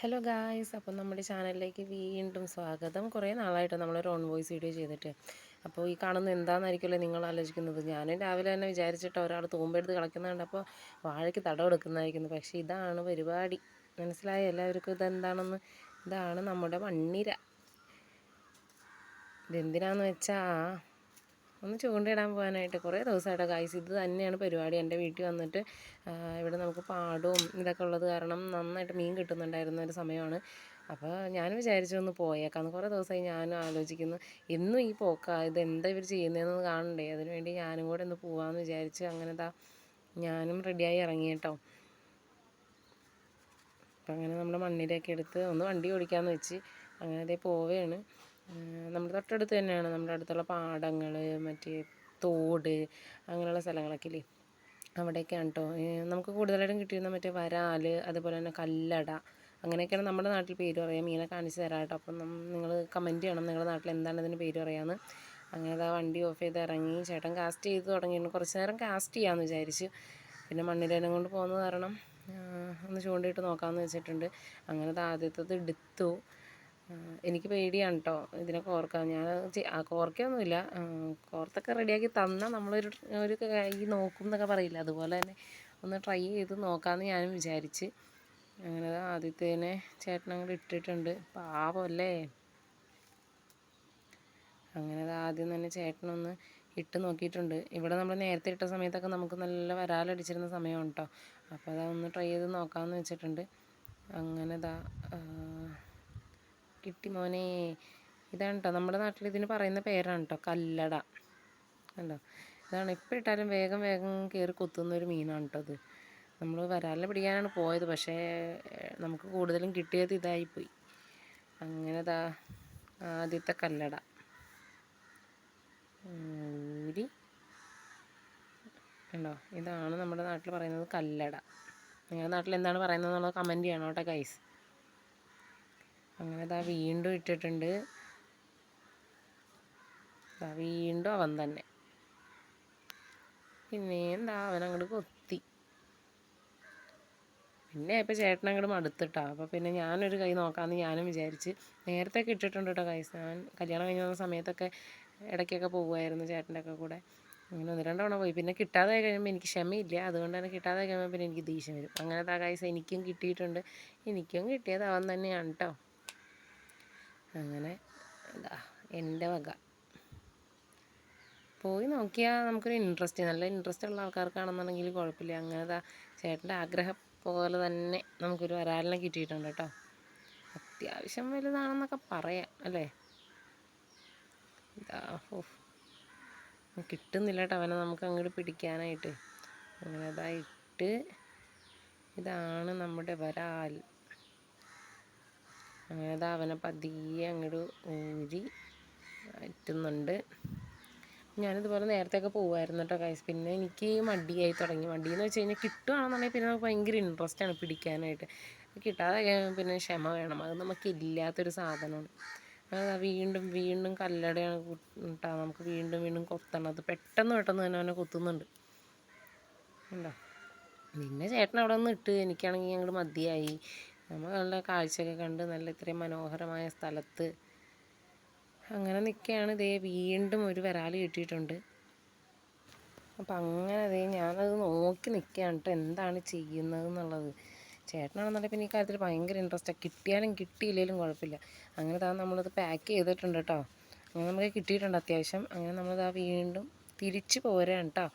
Hello guys, അപ്പം നമ്മുടെ ചാനലിലേക്ക് വീണ്ടും സ്വാഗതം. കുറേ നാളായിട്ട് നമ്മളൊരു ഓൺ വോയിസ് വീഡിയോ ചെയ്തിട്ട്. അപ്പോൾ ഈ കാണുന്നത് എന്താണെന്നായിരിക്കുമല്ലോ നിങ്ങൾ ആലോചിക്കുന്നത്. ഞാനും രാവിലെ തന്നെ വിചാരിച്ചിട്ട് ഒരാൾ തൂമ്പെടുത്ത് കളിക്കുന്നുണ്ട്, അപ്പോൾ വാഴയ്ക്ക് തടം എടുക്കുന്നതായിരിക്കുന്നു. പക്ഷേ ഇതാണ് പരിപാടി. മനസ്സിലായ എല്ലാവർക്കും ഇതെന്താണെന്ന്? ഇതാണ് നമ്മുടെ മണ്ണിര. ഇതെന്തിനാന്ന് വെച്ചാൽ ഒന്ന് ചൂണ്ടയിടാൻ പോകാനായിട്ട് കുറേ ദിവസമായിട്ട് ഗായ്സ് ഇത് തന്നെയാണ് പരിപാടി. എൻ്റെ വീട്ടിൽ വന്നിട്ട് ഇവിടെ നമുക്ക് പാടവും ഇതൊക്കെ ഉള്ളത് കാരണം നന്നായിട്ട് മീൻ കിട്ടുന്നുണ്ടായിരുന്ന ഒരു സമയമാണ്. അപ്പോൾ ഞാൻ വിചാരിച്ചു ഒന്ന് പോയേക്കാന്ന്. കുറേ ദിവസമായി ഞാനും ആലോചിക്കുന്നു, എന്നും ഈ പോക്കാ, ഇതെന്താ ഇവർ ചെയ്യുന്നതെന്ന് കാണണ്ടേ, അതിനുവേണ്ടി ഞാനും കൂടെ ഒന്ന് പോകാമെന്ന് വിചാരിച്ച് അങ്ങനെ ഞാനും റെഡിയായി ഇറങ്ങി കേട്ടോ. അപ്പം അങ്ങനെ നമ്മുടെ മണ്ണിരയൊക്കെ എടുത്ത് ഒന്ന് വണ്ടി ഓടിക്കാമെന്ന് വെച്ച് അങ്ങനെ അതേ പോവുകയാണ്. നമ്മുടെ തൊട്ടടുത്ത് തന്നെയാണ്, നമ്മുടെ അടുത്തുള്ള പാടങ്ങൾ, മറ്റേ തോട്, അങ്ങനെയുള്ള സ്ഥലങ്ങളൊക്കെ ഇല്ലേ, അവിടെയൊക്കെയാണ് കേട്ടോ. നമുക്ക് കൂടുതലായിട്ടും കിട്ടിയിരുന്ന മറ്റേ വരാൽ, അതുപോലെ തന്നെ കല്ലട, അങ്ങനെയൊക്കെയാണ് നമ്മുടെ നാട്ടിൽ പേര് പറയാം. മീനെ കാണിച്ച് തരാം കേട്ടോ. അപ്പം നിങ്ങൾ കമൻറ്റ് ചെയ്യണം നിങ്ങളുടെ നാട്ടിൽ എന്താണ് ഇതിന് പേര് പറയാമെന്ന്. അങ്ങനെ വണ്ടി ഓഫ് ചെയ്ത് ഇറങ്ങി. ചേട്ടൻ കാസ്റ്റ് ചെയ്ത് തുടങ്ങിയിരുന്നു. കുറച്ച് നേരം കാസ്റ്റ് ചെയ്യാമെന്ന് വിചാരിച്ച്, പിന്നെ മണ്ണിരേനെ കൊണ്ട് പോകുന്നത് കാരണം ഒന്ന് ചൂണ്ടയിട്ട് നോക്കാമെന്ന് വെച്ചിട്ടുണ്ട്. അങ്ങനെ ആദ്യത്തത് എടുത്തു. എനിക്ക് പേടിയാണ് കേട്ടോ ഇതിനെ കോർക്കാൻ. ഞാൻ കോർക്കൊന്നുമില്ല, കോർത്തൊക്കെ റെഡിയാക്കി തന്നാൽ നമ്മളൊരു കൈ നോക്കും എന്നൊക്കെ പറയില്ല, അതുപോലെ തന്നെ ഒന്ന് ട്രൈ ചെയ്ത് നോക്കാമെന്ന് ഞാനും വിചാരിച്ച്. അങ്ങനെ ആദ്യത്തേനെ ചേട്ടൻ അങ്ങോട്ട് ഇട്ടിട്ടുണ്ട്. പാവമല്ലേ. അങ്ങനെ ആദ്യം തന്നെ ചേട്ടനൊന്ന് ഇട്ട് നോക്കിയിട്ടുണ്ട്. ഇവിടെ നമ്മൾ നേരത്തെ ഇട്ട സമയത്തൊക്കെ നമുക്ക് നല്ല വരാലടിച്ചിരുന്ന സമയമാണ് കേട്ടോ. അപ്പോൾ അതൊന്ന് ട്രൈ ചെയ്ത് നോക്കാമെന്ന് വെച്ചിട്ടുണ്ട്. അങ്ങനെ കിട്ടി മോനെ. ഇതാണ് കേട്ടോ നമ്മുടെ നാട്ടിൽ ഇതിന് പറയുന്ന പേരാണ് കേട്ടോ, കല്ലട. കണ്ടോ, ഇതാണ് എപ്പോൾ ഇട്ടാലും വേഗം വേഗം കയറി കൊത്തുന്നൊരു മീനാണ് കേട്ടോ അത്. നമ്മൾ വരാലിനെ പിടിക്കാനാണ് പോയത്, പക്ഷേ നമുക്ക് കൂടുതലും കിട്ടിയത് ഇതായിപ്പോയി. അങ്ങനെ ആദ്യത്തെ കല്ലട ഊരി. കണ്ടോ, ഇതാണ് നമ്മുടെ നാട്ടിൽ പറയുന്നത് കല്ലട. നിങ്ങളുടെ നാട്ടിൽ എന്താണ് പറയുന്നത് എന്നുള്ളത് കമൻറ്റ് ചെയ്യണം കേട്ടോ ഗൈസ്. അങ്ങനെ വീണ്ടും ഇട്ടിട്ടുണ്ട്. വീണ്ടും അവൻ തന്നെ. പിന്നെ അവൻ അങ്ങോട്ട് കൊത്തി. പിന്നെ ഇപ്പോൾ ചേട്ടൻ അങ്ങോട്ട് മടുത്തിട്ടാ. അപ്പോൾ പിന്നെ ഞാനൊരു കൈ നോക്കാമെന്ന് ഞാനും വിചാരിച്ച്. നേരത്തെ ഒക്കെ ഇട്ടിട്ടുണ്ട് കേട്ടോ ഗൈസ്. ഞാൻ കല്യാണം കഴിഞ്ഞ സമയത്തൊക്കെ ഇടയ്ക്കൊക്കെ പോകുമായിരുന്നു ചേട്ടൻ്റെ ഒക്കെ കൂടെ. അങ്ങനെ 1-2 തവണ പോയി. പിന്നെ കിട്ടാതെ കഴിയുമ്പോൾ എനിക്ക് ക്ഷമയില്ല, അതുകൊണ്ട് തന്നെ കിട്ടാതെ കഴിയുമ്പോൾ പിന്നെ എനിക്ക് ദേഷ്യം വരും. അങ്ങനെ ഗൈസ് എനിക്കും കിട്ടിയിട്ടുണ്ട്. എനിക്കും കിട്ടിയത് അവൻ തന്നെയാണ് കേട്ടോ. അങ്ങനെ എൻ്റെ വക പോയി നോക്കിയാൽ നമുക്കൊരു നല്ല ഇൻട്രസ്റ്റ് ഉള്ള ആൾക്കാർക്കാണെന്നുണ്ടെങ്കിൽ കുഴപ്പമില്ല. അങ്ങനെ ചേട്ടൻ്റെ ആഗ്രഹം പോലെ തന്നെ നമുക്കൊരു വരാലിനെ കിട്ടിയിട്ടുണ്ട് കേട്ടോ. അത്യാവശ്യം വലുതാണെന്നൊക്കെ പറയാം അല്ലേ. കിട്ടുന്നില്ല കേട്ടോ അവനെ നമുക്ക് അങ്ങോട്ട് പിടിക്കാനായിട്ട്. അങ്ങനെ ഇട്ട്. ഇതാണ് നമ്മുടെ വരാൽ. അങ്ങനെ അവനെ പതിയെ അങ്ങോട്ട് ഊരി മാറ്റുന്നുണ്ട്. ഞാനിതുപോലെ നേരത്തെയൊക്കെ പോകുമായിരുന്നു കേട്ടോ ഗൈസ്. പിന്നെ എനിക്ക് മടിയായി തുടങ്ങി. മടിയെന്ന് വെച്ച് കഴിഞ്ഞാൽ കിട്ടുകയാണെന്നുണ്ടെങ്കിൽ പിന്നെ നമുക്ക് ഭയങ്കര ഇൻട്രസ്റ്റാണ് പിടിക്കാനായിട്ട്. കിട്ടാതെ പിന്നെ ക്ഷമ വേണം, അത് നമുക്കില്ലാത്തൊരു സാധനമാണ്. വീണ്ടും വീണ്ടും കല്ലടയാണ് കേട്ടോ നമുക്ക് വീണ്ടും വീണ്ടും കൊത്തണത്. പെട്ടെന്ന് തന്നെ അവനെ കൊത്തുന്നുണ്ട്. ഉണ്ടോ. പിന്നെ ചേട്ടൻ അവിടെ നിന്ന് ഇട്ട്. എനിക്കാണെങ്കിൽ ഞങ്ങൾ മതിയായി. നമ്മൾ നല്ല കാഴ്ചയൊക്കെ കണ്ട് നല്ല ഇത്രയും മനോഹരമായ സ്ഥലത്ത് അങ്ങനെ നിൽക്കുകയാണ്. വീണ്ടും ഒരു വരാൽ കിട്ടിയിട്ടുണ്ട്. അപ്പം അങ്ങനെ ഞാനത് നോക്കി നിൽക്കുകയാണ് കേട്ടോ, എന്താണ് ചെയ്യുന്നത് എന്നുള്ളത്. ചേട്ടനാണെന്നുണ്ടെങ്കിൽ പിന്നെ ഈ കാര്യത്തിൽ ഭയങ്കര ഇൻട്രസ്റ്റാണ്. കിട്ടിയാലും കിട്ടിയില്ലെങ്കിലും കുഴപ്പമില്ല. അങ്ങനെ നമ്മളത് പാക്ക് ചെയ്തിട്ടുണ്ട് കേട്ടോ. അങ്ങനെ നമുക്ക് കിട്ടിയിട്ടുണ്ട് അത്യാവശ്യം. അങ്ങനെ നമ്മൾ വീണ്ടും തിരിച്ച് പോരാണ് കേട്ടോ.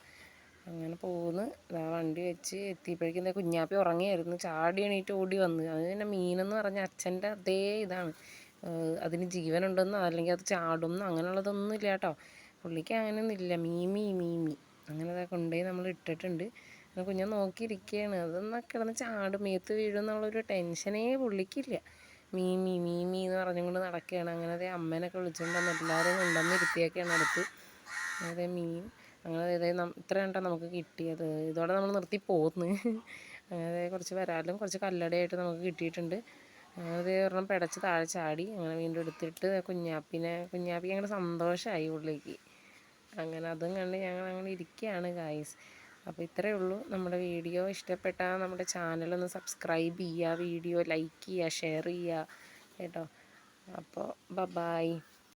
അങ്ങനെ പോകുന്നു. വണ്ടി വെച്ച് എത്തിയപ്പോഴേക്കും കുഞ്ഞാപ്പി ഉറങ്ങിയായിരുന്നു. ചാടി എണീറ്റ് ഓടി വന്ന്. അത് പിന്നെ മീനെന്ന് പറഞ്ഞാൽ അച്ഛൻ്റെ അതേ ഇതാണ്. അതിന് ജീവനുണ്ടെന്നോ അല്ലെങ്കിൽ അത് ചാടുമെന്നോ അങ്ങനെയുള്ളതൊന്നും ഇല്ല കേട്ടോ. പുള്ളിക്ക് അങ്ങനെയൊന്നും ഇല്ല. മീമി അങ്ങനെ കൊണ്ടുപോയി നമ്മൾ ഇട്ടിട്ടുണ്ട്. കുഞ്ഞൻ നോക്കിയിരിക്കുകയാണ്. അതൊന്നും കിടന്ന് ചാടും മേത്ത് വീഴും എന്നുള്ളൊരു ടെൻഷനേ പുള്ളിക്കില്ല. മീമി എന്ന് പറഞ്ഞുകൊണ്ട് നടക്കുകയാണ്. അങ്ങനെ അമ്മേനൊക്കെ വിളിച്ചുകൊണ്ട് വന്ന് എല്ലാവരും കൊണ്ടുവന്നിരുത്തിയൊക്കെയാണ് അടുത്ത്. മീൻ അങ്ങനെ ഇത്രയും കേട്ടോ നമുക്ക് കിട്ടിയത്. ഇതോടെ നമ്മൾ നിർത്തി പോന്ന്. അങ്ങനെ കുറച്ച് വരാലും കുറച്ച് കല്ലടയായിട്ട് നമുക്ക് കിട്ടിയിട്ടുണ്ട്. അത് ഒരെണ്ണം പിടച്ച് താഴെ ചാടി. അങ്ങനെ വീണ്ടും എടുത്തിട്ട് കുഞ്ഞാപ്പിക്ക് അങ്ങനെ സന്തോഷമായി പുള്ളിക്ക്. അങ്ങനെ അതും കണ്ട് ഞങ്ങൾ അങ്ങനെ ഇരിക്കുകയാണ് ഗായ്സ്. അപ്പോൾ ഇത്രയേ ഉള്ളൂ നമ്മുടെ വീഡിയോ. ഇഷ്ടപ്പെട്ടാൽ നമ്മുടെ ചാനലൊന്ന് സബ്സ്ക്രൈബ് ചെയ്യുക, വീഡിയോ ലൈക്ക് ചെയ്യുക, ഷെയർ ചെയ്യുക കേട്ടോ. അപ്പോൾ ബൈ.